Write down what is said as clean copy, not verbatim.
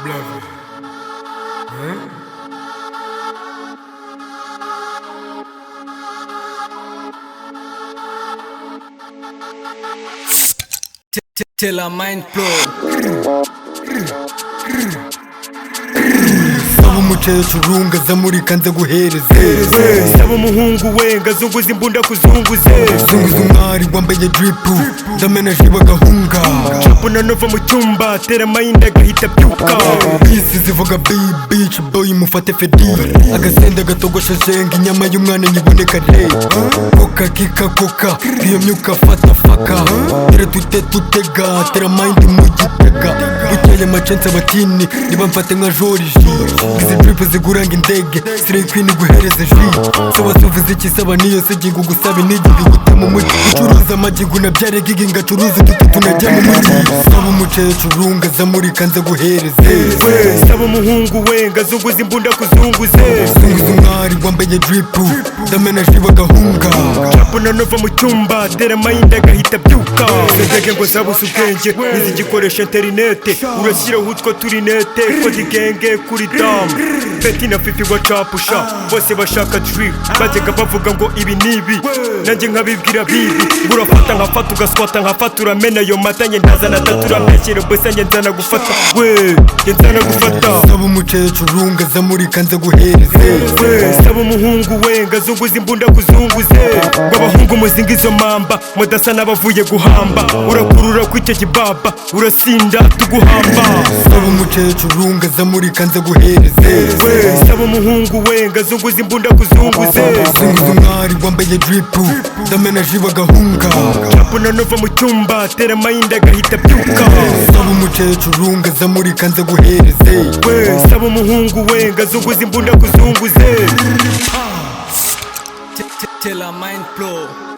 Blave. Hein? Till our mind blow. Saba umukecuru ngaza muri kanze guhereze Saba umuhungu we ngazunguza imbunda kuzunguze zunguza umwari wambaye dripu ndamena jiba gahunga Chapu na nova mu cyumba tera mayinda gahita byuka bisi zivuga beach boy mufate fedi agasenda gatogosheje inyama y'umwana nyiboneka re koka kika koka iyo myuka fata faka tere tutega tera mind mu gitega bukeye macense abatini niba mfate nka joriji izi dripu ziguranga indege Slay Queen guhereza ji saba suvuze iki saba niyo se gingo gusaba inigigi gutema umugi ucuruza amagigu nabyare gigi ngacuruza ututu tunajya mu mugi saba umukecuru ngaza muri kanze guhereze Saba umuhungu we ngazunguza imbunda kuzunguze zunguza umwari wambaye dripu ndamena jiba gahunga Chapu na nova mu cyumba tera mayinda gahita byuka Zendege ngo zabuze ubwenge nizigikoresha interinete urashyiraho utwo turinete kodi genge kuri damu Peti na Fifi wa capusha bose bashaka drip bajyaga bavuga ngo ibi nibi nanjye nkabibwira bibi urafata nkafata ugaswata nkafata uramena ayo mata njye ndazana atatu uramekera mbese njye nzana gufata we njye nzana gufata saba umukecuru ngaza muri kanze guhereze saba umuhungu we ngazunguza imbunda kuzunguze ngo abahungu muzinga izo mamba mudasa n'abavuye guhamba urakurura kw'icyo kibaba urasinda tuguhamba saba umukecuru ngaza muri kanze guhereze saba umuhungu we ngazunguza imbunda kuzunguze zunguza umwari wambaye dripu ndamena jiba gahunga Chapu na nova mu cyumba tera mayinda gahita byuka saba umukecuru ngaza muri kanze guhereze saba umuhungu we ngazunguza imbunda kuzunguze Till our mind blow.